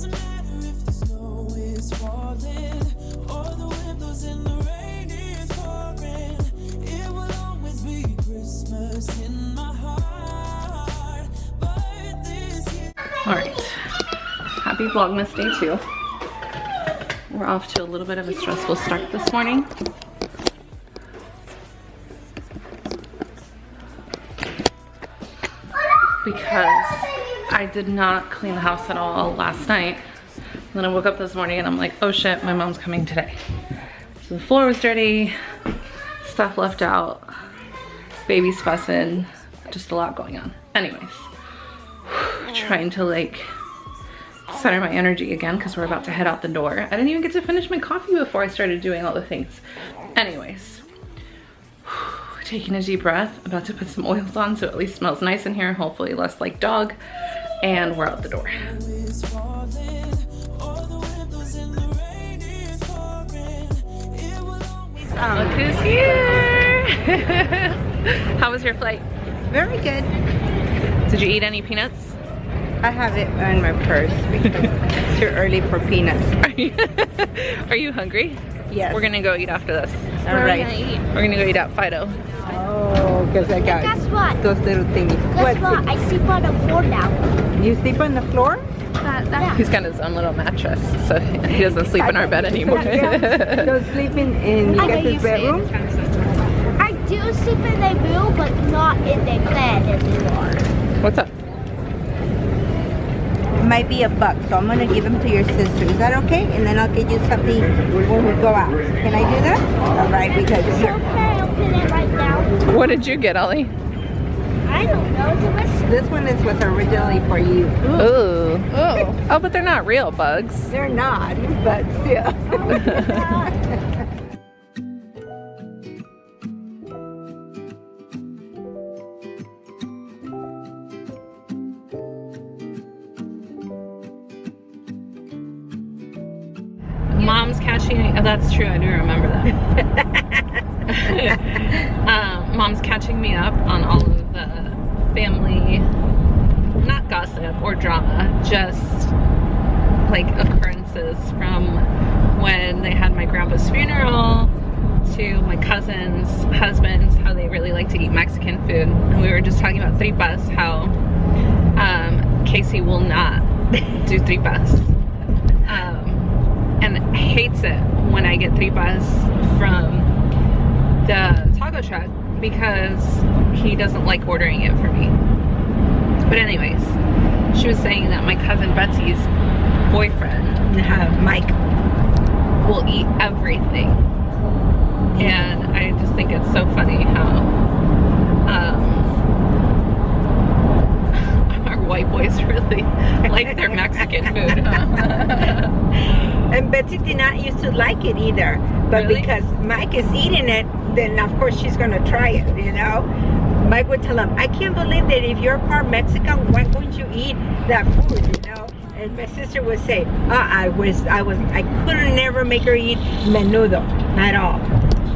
Doesn't matter if the snow is falling or the wind blows and the rain is pouring. It will always be Christmas in my heart. But this year. All right, happy Vlogmas day 2. We're off to a little bit of a stressful start this morning. Because I did not clean the house at all last night. And then I woke up this morning and I'm like, oh shit, my mom's coming today. So the floor was dirty, stuff left out, baby's fussing, just a lot going on. Anyways, trying to like center my energy again because we're about to head out the door. I didn't even get to finish my coffee before I started doing all the things. Anyways, taking a deep breath, about to put some oils on so it at least smells nice in here, hopefully less like dog, and we're out the door. Look who's here! How was your flight? Very good. Did you eat any peanuts? I have it in my purse because it's too early for peanuts. Are you hungry? Yes. We're gonna go eat after this. All right. We're gonna go eat at Fido. Oh, because I got Guess what? those little thingies. Guess what? I sleep on the floor now. You sleep on the floor? Yeah. He's got his own little mattress, so he doesn't sleep in our bed anymore. Don't sleep in you guys' bedroom? I do sleep in the room, but not in the bed anymore. What's up? It might be $1, so I'm going to give them to your sister. Is that okay? And then I'll get you something when we go out. Can I do that? All right, because So here. can I open it right now? What did you get, Ollie? I don't know. This one is was originally for you. Ooh. Oh, but they're not real bugs. They're not, but still. Mom's catching me. Oh, that's true. I do remember that. Mom's catching me up on all of the family, not gossip or drama, just like occurrences from when they had my grandpa's funeral to my cousin's husbands, how they really like to eat Mexican food. And we were just talking about tripas, how Casey will not do tripas. And hates it when I get tripas from the taco truck because he doesn't like ordering it for me. But anyways, she was saying that my cousin Betsy's boyfriend, Mike, will eat everything. And I just think it's so funny how our white boys really like their Mexican food. And Betsy did not used to like it either. But Really? because Mike is eating it, then of course she's gonna try it, you know? Mike would tell him, I can't believe that if you're part Mexican, why wouldn't you eat that food, you know? And my sister would say, I couldn't never make her eat menudo at all.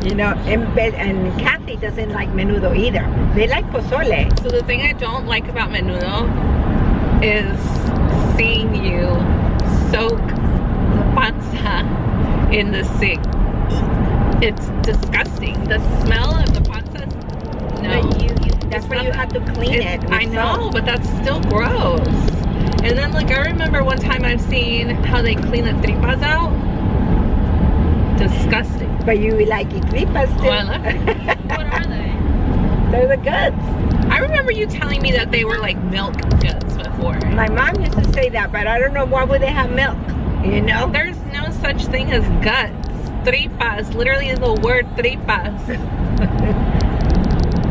You know, and Kathy doesn't like menudo either. They like pozole. So the thing I don't like about menudo is seeing you soak the panza in the sink. It's disgusting. The smell of the panza, no. But that's It's why not you that- have to clean it. with I know, soap. but that's still gross. And then like I remember one time I've seen how they clean the tripas out. Disgusting. But you like it tripas Oh, still. I love it. What are they? They're the guts. I remember you telling me that they were like milk guts before. My mom used to say that, but I don't know why would they have milk, you know? There's no such thing as guts. Tripas, literally the word tripas.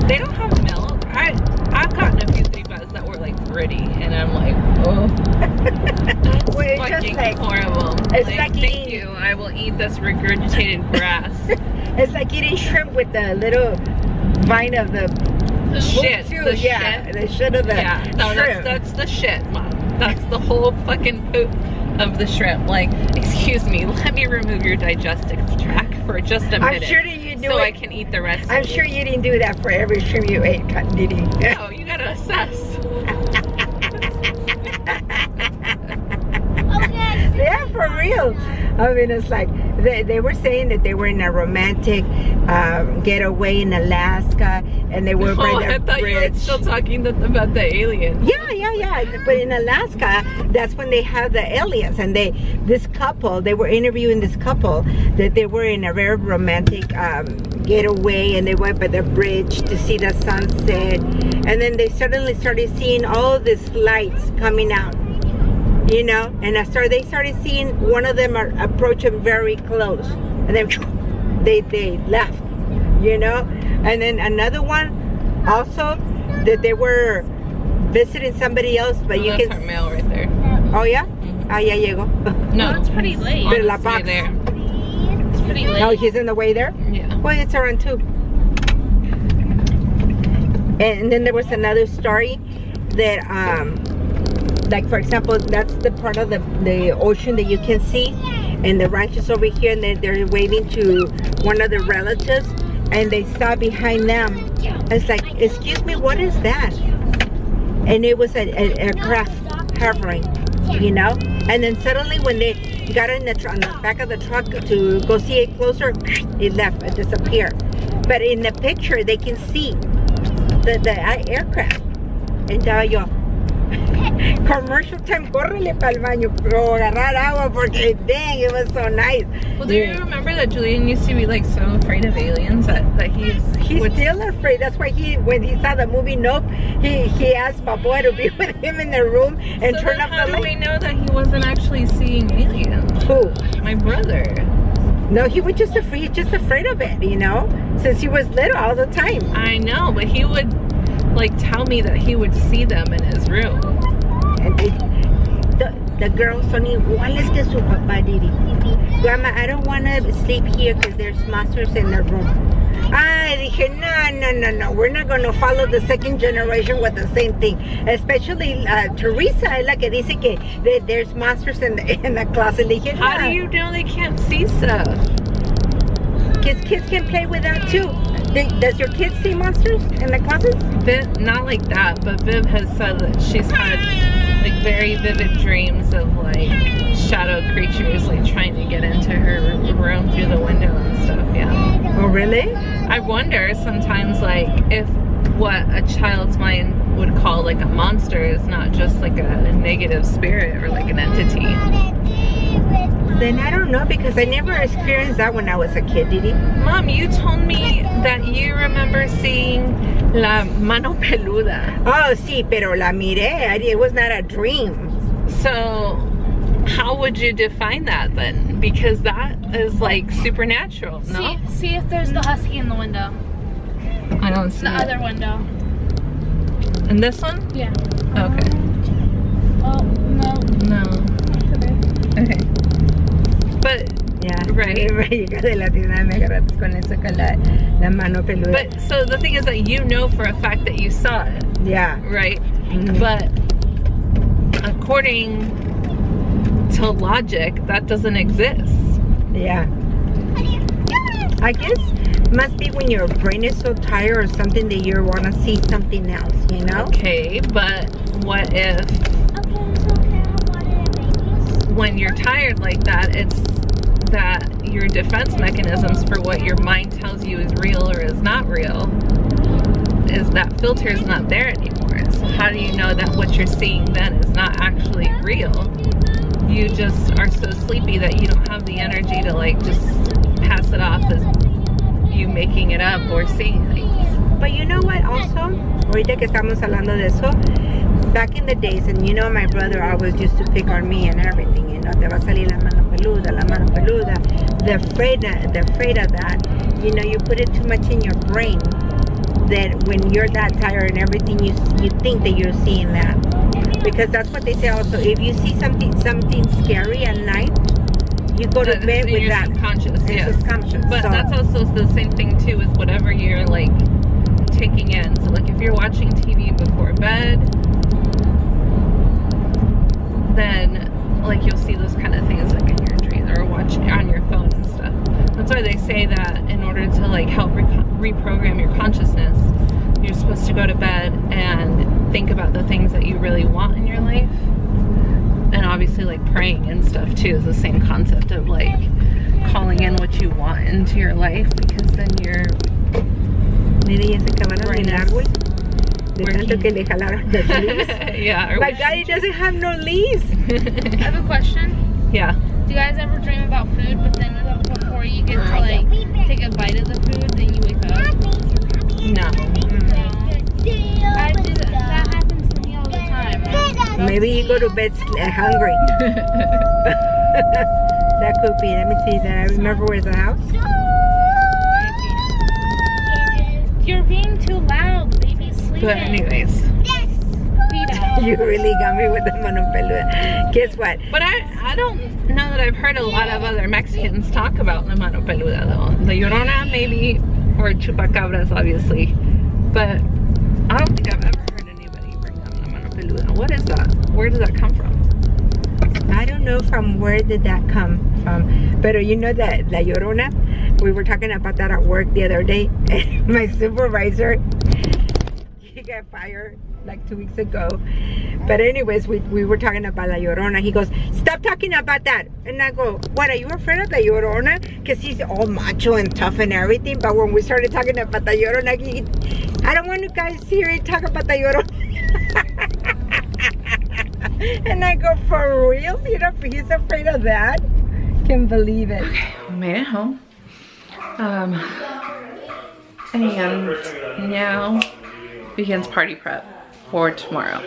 They don't have milk. I've gotten a few tripas that were like gritty, and I'm like, oh, that's Well, it's just fucking like- horrible. it's like thank eating- you. I will eat this regurgitated grass. It's like eating shrimp with the little vine of the Shit. too. The Yeah, shit. the shit of the Yeah, no, shrimp. that's the shit, Mom. That's the whole fucking poop of the shrimp. Like, excuse me, let me remove your digestive tract for just a minute. I'm sure that you do so it. I can eat the rest I'm of sure it. you didn't do that for every shrimp you ate, did you? No, you gotta assess. Okay, real. I mean, it's like they were saying that they were in a romantic getaway in Alaska, and they were by the I thought you were bridge. still talking about the aliens. Yeah. But in Alaska, that's when they have the aliens, and this couple, they were interviewing this couple that they were in a very romantic getaway, and they went by the bridge to see the sunset, and then they suddenly started seeing all these lights coming out, you know, and they started seeing one of them approaching very close, and then they left, you know, and then another one also that they were visiting somebody else, but you that's can. our mail right there. Oh yeah. Ah, ya llegó. No, it's pretty late. On La its way box. there. It's pretty late. Oh, he's in the way there. Yeah. Well, it's around 2. And then there was another story that, like for example, that's the part of the ocean that you can see, and the ranch is over here, and they're waiting to one of the relatives, and they saw behind them. It's like, excuse me, what is that? And it was a craft hovering, you know. And then suddenly, when they got on the back of the truck to go see it closer, it left, it disappeared. But in the picture, they can see the aircraft. And yo, commercial time, córrele para el baño, pero agarrar agua porque dang, it was so nice. Well, do you remember that Julian used to be like so afraid of aliens that he's still afraid. That's why when he saw the movie Nope, he asked my boy to be with him in the room and so turn then up how the do we light. know that he wasn't actually seeing aliens? Who? My brother. No, he was just afraid of it, you know, since he was little all the time. I know, but he would like tell me that he would see them in his room. And the girls son iguales que su papá, Didi. Grandma, I don't want to sleep here because there's monsters in the room. I dije, no. We're not going to follow the second generation with the same thing. Especially Teresa, es la que dice que there's monsters in the closet. Le dije, How do you know they can't see stuff? Kids can play with that too. Does your kid see monsters in the closet? Viv, not like that, but Viv has said that she's had like very vivid dreams of like shadow creatures like trying to get into her room through the window and stuff. Yeah. Oh really? I wonder sometimes like if what a child's mind would call like a monster is not just like a negative spirit or like an entity. Then I don't know, because I never experienced that when I was a kid, did you? Mom, you told me that you remember seeing la mano peluda. Oh, sí, pero la miré. It was not a dream. So how would you define that then? Because that is like supernatural, no? See if there's the husky in the window. I don't see The it. other window. And this one? Yeah. Okay. Oh, no. No. Okay. But Yeah. Right. Hija de la tienda, me agarraste con eso, con la mano peluda. but so the thing is that you know for a fact that you saw it, Yeah. right? Mhm. But according to logic, that doesn't exist. Yeah. I guess must be when your brain is so tired or something that you want to see something else, you know? Okay, but what if Okay, it's okay. I wanted a baby. when you're tired like that, it's that your defense mechanisms for what your mind tells you is real or is not real, is that filter is not there anymore. So how do you know that what you're seeing then is not actually real? You just are so sleepy that you don't have the energy to like just pass it off as you making it up or seeing things. But you know what also? Ahorita que estamos hablando de eso, back in the days, and you know my brother always used to pick on me and everything, you know, te va a salir la mano peluda, la mano peluda. They're afraid of that. You know, you put it too much in your brain that when you're that tired and everything, you think that you're seeing that. Because that's what they say also. If you see something scary at night, you go to bed with you're that. subconscious, It's yes. subconscious. But so, that's also the same thing too with whatever you're like taking in. So like if you're watching TV before bed, then like you'll see those kind of things like in your dreams or watching on your phone and stuff. That's why they say that in order to like help reprogram your consciousness, you're supposed to go to bed and think about the things that you really want in your life. And obviously like praying and stuff too is the same concept of like calling in what you want into your life, because then you're Mira, ya se acabaron el árbol. De tanto que le jalaron los leaves. yeah. My God, it doesn't have no leaves. I have a question. Yeah. Do you guys ever dream about food, but then before you get to like take a bite of the food, then you wake up? No. That happens to me all the time. Maybe you go to bed hungry. That could be. Let me see that. I remember where's the house. You're being too loud, baby. Sleep. But anyways. You really got me with the mano peluda. Guess what? But I don't know that I've heard a lot of other Mexicans talk about the mano peluda though. The Llorona maybe, or chupacabras obviously. But I don't think I've ever heard anybody bring up the mano peluda. What is that? Where does that come from? I don't know from where did that come from. But you know that La Llorona, we were talking about that at work the other day. My supervisor, he got fired like 2 weeks ago. But anyways, we were talking about La Llorona. He goes, stop talking about that. And I go, what, are you afraid of La Llorona? Because he's all macho and tough and everything. But when we started talking about La Llorona, I don't want you guys to hear it talk about La Llorona. And I go, for real? You know, he's afraid of that? Can't believe it. Okay, we made it home. And now begins party prep for tomorrow.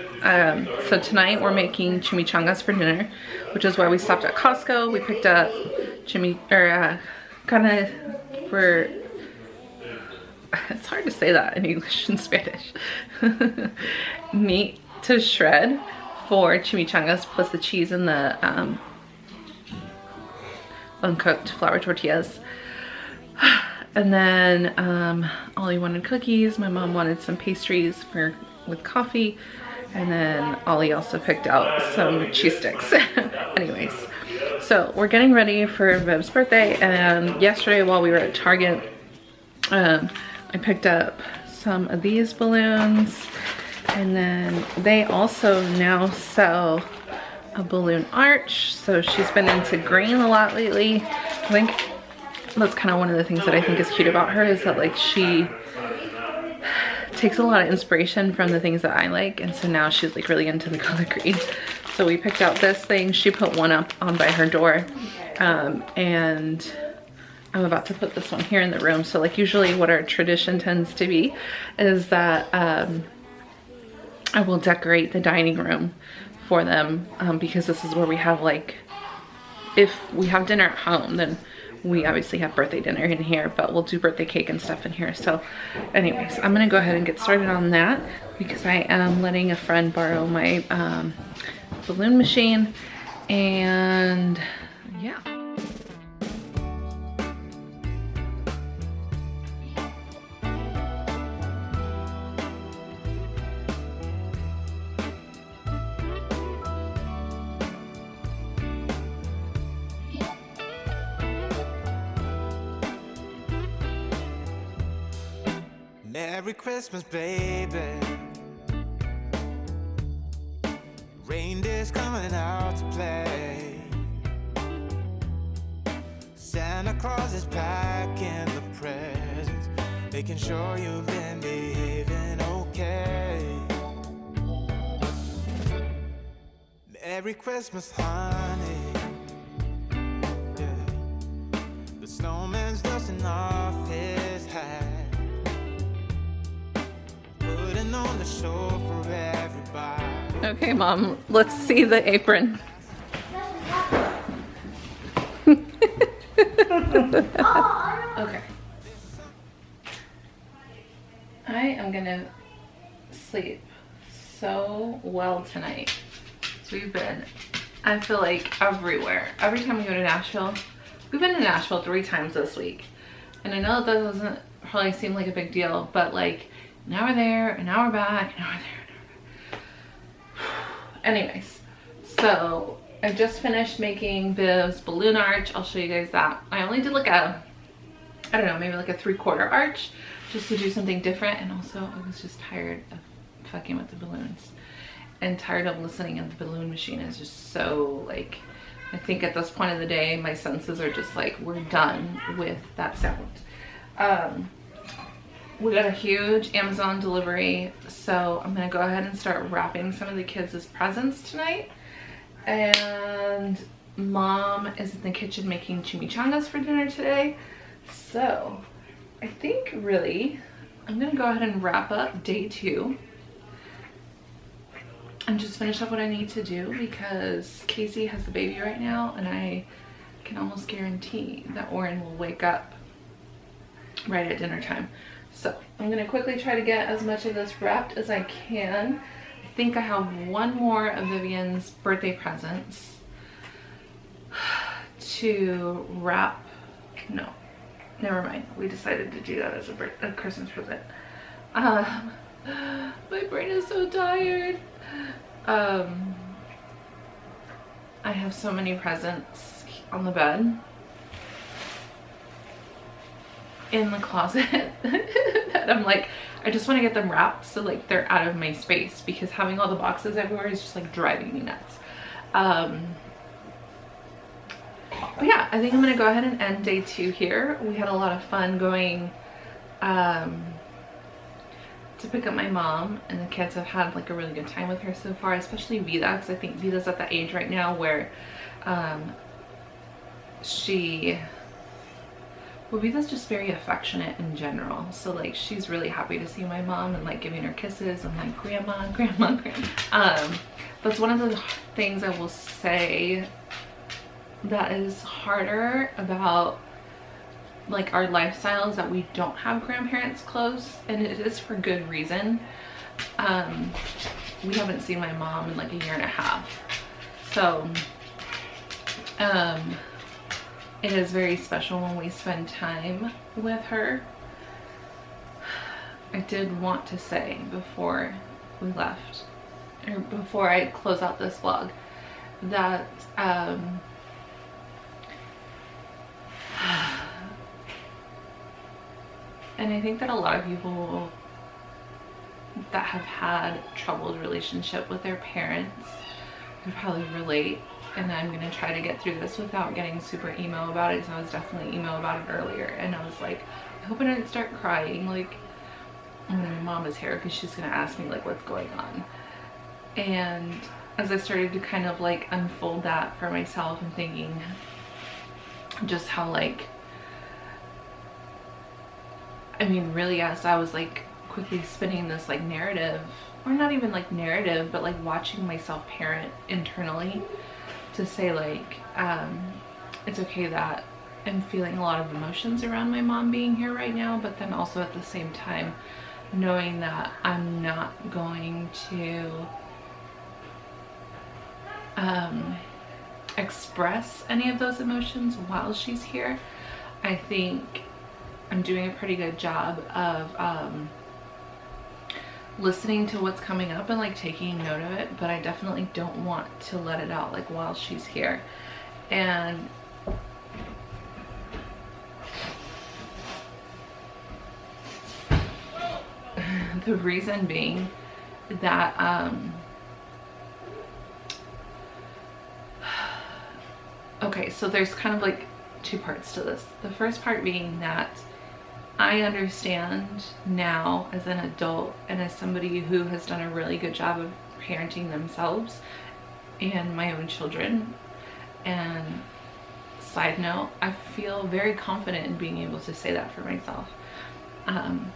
So tonight we're making chimichangas for dinner, which is why we stopped at Costco. We picked up it's hard to say that in English and Spanish. Meat to shred for chimichangas, plus the cheese and the uncooked flour tortillas. And then Ollie wanted cookies. My mom wanted some pastries with coffee. And then Ollie also picked out some cheese sticks. Anyways, so we're getting ready for Viv's birthday. And yesterday while we were at Target, I picked up some of these balloons. And then they also now sell a balloon arch. So she's been into green a lot lately. I think that's kind of one of the things that I think is cute about her, is that like she takes a lot of inspiration from the things that I like, and so now she's like really into the color green. So we picked out this thing. She put one up on by her door, and I'm about to put this one here in the room. So like usually what our tradition tends to be is that I will decorate the dining room for them, because this is where we have like, if we have dinner at home, then we obviously have birthday dinner in here, but we'll do birthday cake and stuff in here. So anyways, I'm gonna go ahead and get started on that, because I am letting a friend borrow my balloon machine. And yeah. Merry Christmas, baby. Reindeer's coming out to play. Santa Claus is packing the presents, making sure you've been behaving okay. Merry Christmas, honey. Yeah. The snowman's dusting off his hat, putting on the show for everybody. Okay, Mom, let's see the apron. Okay. I am gonna sleep so well tonight. So we've been, I feel like, everywhere. Every time we go to Nashville, we've been to Nashville 3 times this week. And I know that doesn't probably seem like a big deal, but like, now we're there, and now we're back, and now we're there, and now we're back. Anyways, so I just finished making Viv's balloon arch. I'll show you guys that. I only did like a, I don't know, maybe like a 3/4 arch, just to do something different. And also I was just tired of fucking with the balloons. and tired of listening, and the balloon machine is just so like, I think at this point of the day my senses are just like, we're done with that sound. We got a huge Amazon delivery, so I'm gonna go ahead and start wrapping some of the kids' presents tonight. And Mom is in the kitchen making chimichangas for dinner today. So I think really I'm gonna go ahead and wrap up day 2 and just finish up what I need to do, because Casey has the baby right now and I can almost guarantee that Oren will wake up right at dinner time. So I'm gonna quickly try to get as much of this wrapped as I can. I think I have one more of Vivian's birthday presents to wrap. No, never mind. We decided to do that as a Christmas present. My brain is so tired. I have so many presents on the bed in the closet that I'm like, I just want to get them wrapped so like they're out of my space, because having all the boxes everywhere is just like driving me nuts. But yeah, I think I'm gonna go ahead and end day 2 here. We had a lot of fun going to pick up my mom, and the kids have had like a really good time with her so far, especially Vida, because I think Vida's at that age right now where Vida's just very affectionate in general. So like she's really happy to see my mom and like giving her kisses and like grandma, grandma, grandma. That's one of the things I will say that is harder about like our lifestyles, that we don't have grandparents close, and it is for good reason. We haven't seen my mom in like a year and a half, so it is very special when we spend time with her. I did want to say before we left, or before I close out this vlog, that and I think that a lot of people that have had troubled relationship with their parents could probably relate. And I'm gonna try to get through this without getting super emo about it, because I was definitely emo about it earlier, and I was like, I hope I didn't start crying like when my mom is here, because she's gonna ask me like what's going on. And as I started to kind of like unfold that for myself and thinking just how like, I mean really, as I was like quickly spinning this like narrative, or not even like narrative, but like watching myself parent internally, to say like it's okay that I'm feeling a lot of emotions around my mom being here right now, but then also at the same time knowing that I'm not going to express any of those emotions while she's here. I think I'm doing a pretty good job of listening to what's coming up and like taking note of it, but I definitely don't want to let it out like while she's here. And the reason being that okay, so there's kind of like 2 parts to this. The first part being that I understand now as an adult and as somebody who has done a really good job of parenting themselves and my own children. And side note, I feel very confident in being able to say that for myself. And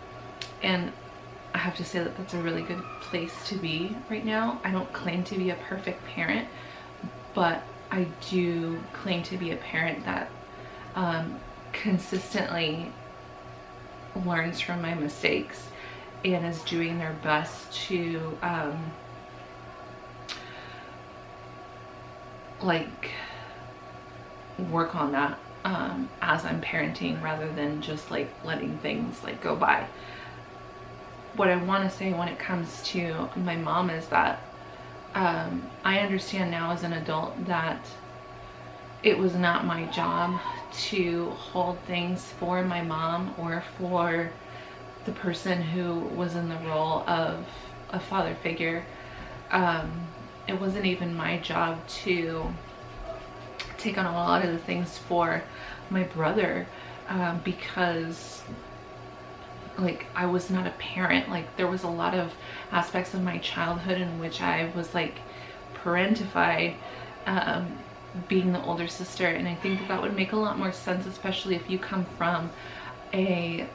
I have to say that that's a really good place to be right now. I don't claim to be a perfect parent, but I do claim to be a parent that consistently learns from my mistakes and is doing their best to like work on that as I'm parenting, rather than just like letting things like go by. What I want to say when it comes to my mom is that I understand now as an adult that it was not my job to hold things for my mom or for the person who was in the role of a father figure. it wasn't even my job to take on a lot of the things for my brother, because like I was not a parent. Like there was a lot of aspects of my childhood in which I was like parentified, being the older sister, and I think that that would make a lot more sense, especially if you come from a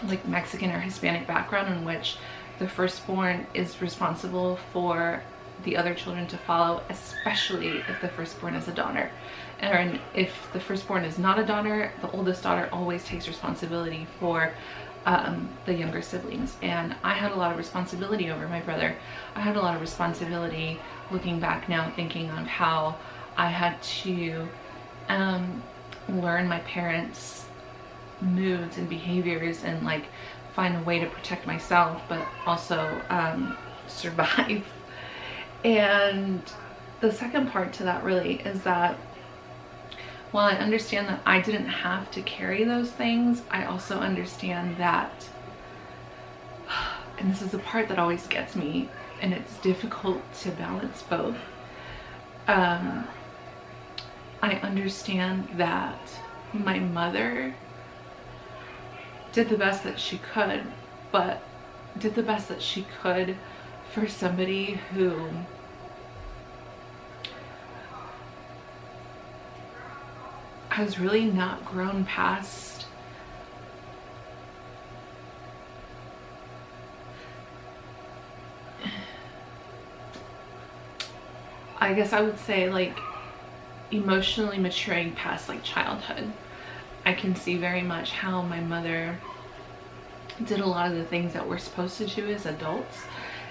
like Mexican or Hispanic background in which the firstborn is responsible for the other children to follow, especially if the firstborn is a daughter. And if the firstborn is not a daughter, the oldest daughter always takes responsibility for the younger siblings. And I had a lot of responsibility over my brother. I had a lot of responsibility, looking back now, thinking of how I had to learn my parents' moods and behaviors and like find a way to protect myself, but also survive. And the second part to that really is that while I understand that I didn't have to carry those things, I also understand that, and this is the part that always gets me, and it's difficult to balance both, I understand that my mother did the best that she could, but did the best that she could for somebody who has really not grown past I guess I would say like emotionally maturing past like childhood. I can see very much how my mother did a lot of the things that we're supposed to do as adults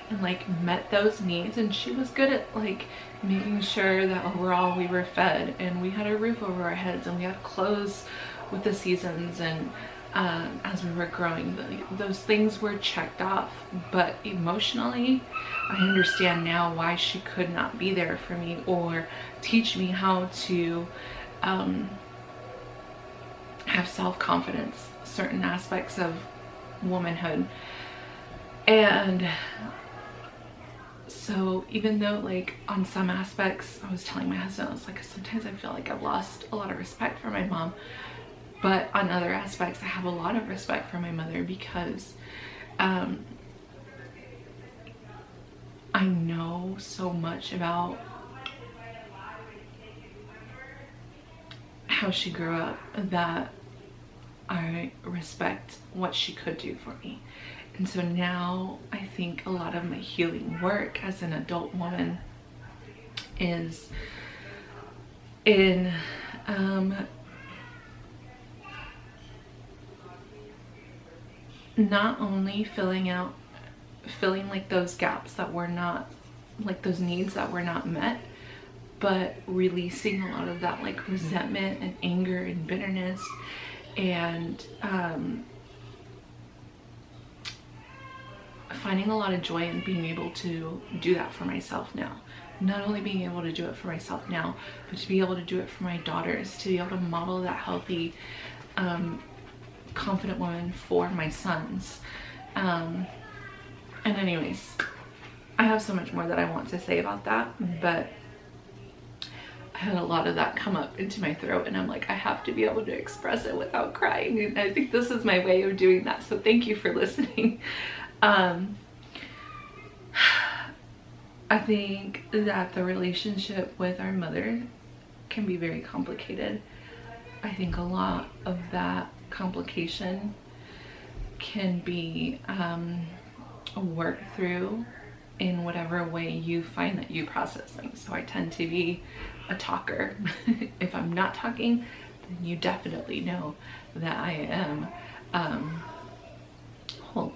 and like met those needs, and she was good at like making sure that overall we were fed and we had a roof over our heads and we had clothes with the seasons, and as we were growing, those things were checked off. But emotionally, I understand now why she could not be there for me or teach me how to have self-confidence, certain aspects of womanhood. And so even though like on some aspects, I was telling my husband, I was like, sometimes I feel like I've lost a lot of respect for my mom, but on other aspects I have a lot of respect for my mother, because I know so much about how she grew up that I respect what she could do for me. And so now I think a lot of my healing work as an adult woman is in not only filling like those gaps that were not, like those needs that were not met, but releasing a lot of that like resentment and anger and bitterness, and finding a lot of joy in being able to do that for myself now. Not only being able to do it for myself now, but to be able to do it for my daughters, to be able to model that healthy, confident woman for my sons. And anyways, I have so much more that I want to say about that, but I had a lot of that come up into my throat, and I'm like, I have to be able to express it without crying, and I think this is my way of doing that. So thank you for listening. I think that the relationship with our mother can be very complicated. I think a lot of that complication can be worked through in whatever way you find that you process things. So I tend to be a talker. If I'm not talking, then you definitely know that I am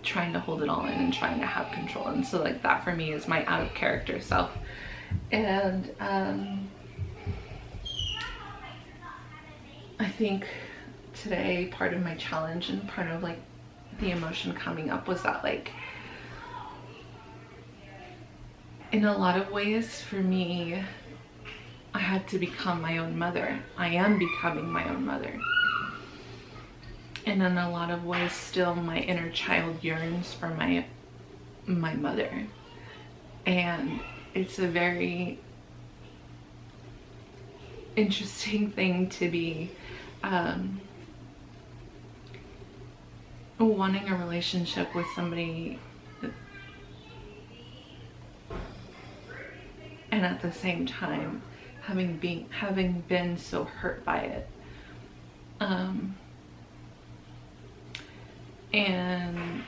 trying to hold it all in and trying to have control. And so like that for me is my out of character self. And I think today part of my challenge and part of like the emotion coming up was that like in a lot of ways for me, I had to become my own mother. I am becoming my own mother. And in a lot of ways still my inner child yearns for my mother. And it's a very interesting thing to be wanting a relationship with somebody and at the same time having been so hurt by it. And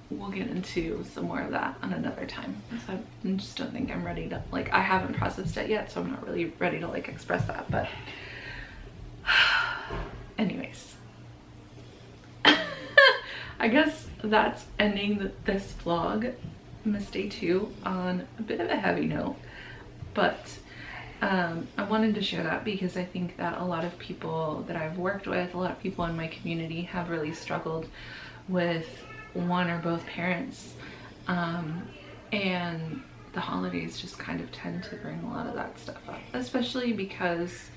we'll get into some more of that on another time. So I just don't think I'm ready to, like, I haven't processed it yet, so I'm not really ready to like express that. But anyways, I guess that's ending this vlog, Miss Day 2, on a bit of a heavy note. But I wanted to share that because I think that a lot of people that I've worked with, a lot of people in my community have really struggled with one or both parents, and the holidays just kind of tend to bring a lot of that stuff up, especially because,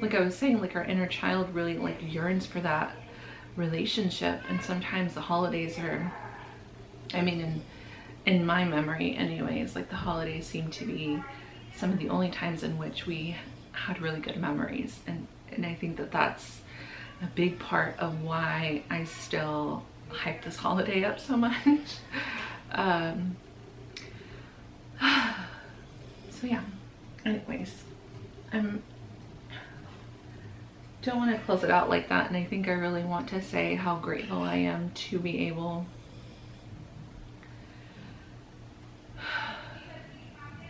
like I was saying, like our inner child really like yearns for that relationship, and sometimes the holidays are, I mean, in my memory anyways, like the holidays seem to be some of the only times in which we had really good memories, and I think that that's a big part of why I still hype this holiday up so much. So yeah, anyways, don't want to close it out like that, and I think I really want to say how grateful I am to be able,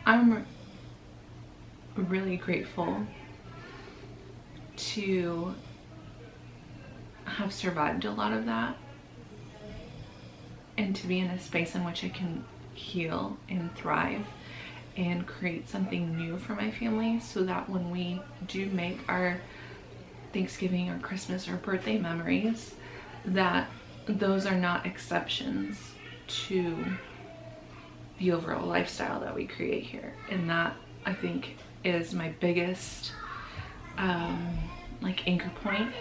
I'm really grateful to have survived a lot of that and to be in a space in which I can heal and thrive and create something new for my family, so that when we do make our Thanksgiving or Christmas or birthday memories, that those are not exceptions to the overall lifestyle that we create here. And that, I think, is my biggest like anchor point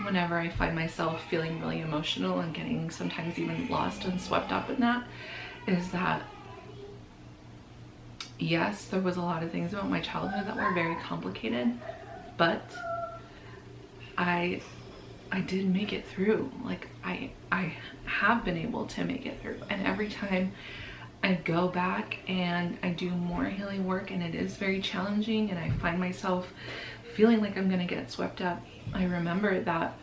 whenever I find myself feeling really emotional and getting sometimes even lost and swept up in that, is that yes, there was a lot of things about my childhood that were very complicated, but I did make it through. Like I have been able to make it through, and every time I go back and I do more healing work, and it is very challenging, and I find myself feeling like I'm gonna get swept up, I remember that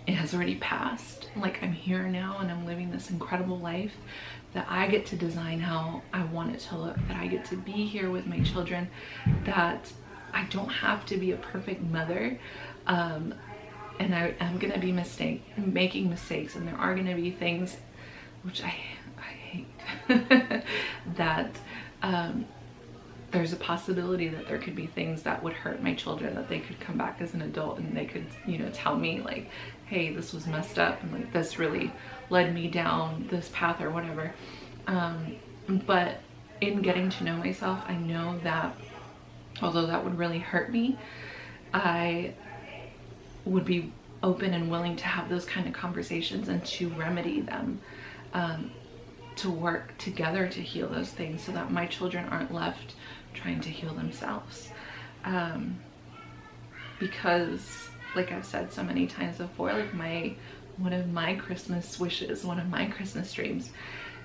it has already passed. Like, I'm here now and I'm living this incredible life that I get to design how I want it to look, that I get to be here with my children, that I don't have to be a perfect mother, and I am gonna be making mistakes, and there are gonna be things which I hate that there's a possibility that there could be things that would hurt my children, that they could come back as an adult and they could, you know, tell me like, hey, this was messed up, and like this really led me down this path or whatever. But in getting to know myself, I know that although that would really hurt me, I would be open and willing to have those kind of conversations and to remedy them, to work together to heal those things, so that my children aren't left trying to heal themselves. Because like I've said so many times before, like one of my Christmas wishes, one of my Christmas dreams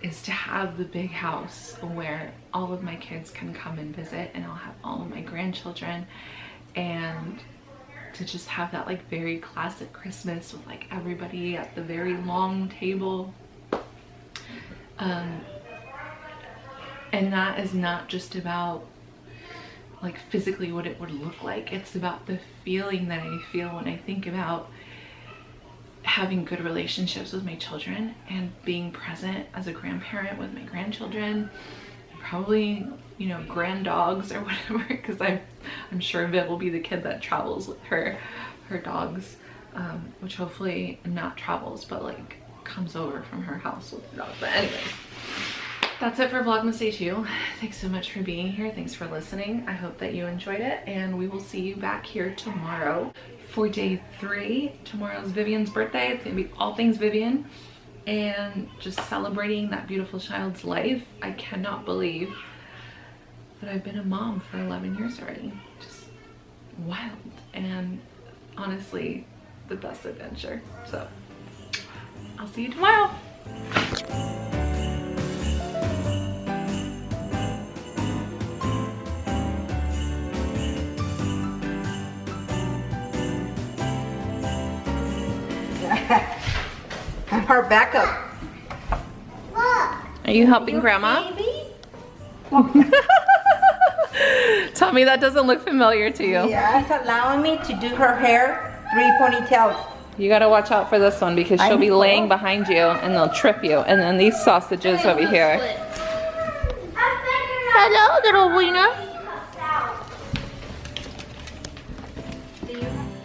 is to have the big house where all of my kids can come and visit, and I'll have all of my grandchildren, and to just have that like very classic Christmas with like everybody at the very long table. And that is not just about like physically what it would look like, it's about the feeling that I feel when I think about having good relationships with my children and being present as a grandparent with my grandchildren, probably, you know, grand dogs or whatever, because I'm sure Viv will be the kid that travels with her dogs, which hopefully not travels, but like comes over from her house with the dogs. But anyways, that's it for Vlogmas Day 2. Thanks so much for being here. Thanks for listening. I hope that you enjoyed it, and we will see you back here tomorrow for Day 3. Tomorrow's Vivian's birthday. It's gonna be all things Vivian, and just celebrating that beautiful child's life. I cannot believe that I've been a mom for 11 years already. Just wild, and honestly the best adventure. So I'll see you tomorrow. I'm her backup. Are you helping Grandma? Tell me that doesn't look familiar to you. Yeah, it's allowing me to do her hair, 3 ponytails. You gotta watch out for this one because she'll be know. laying behind you and they'll trip you. And then these sausages over here. Hello, little wiener. Do you have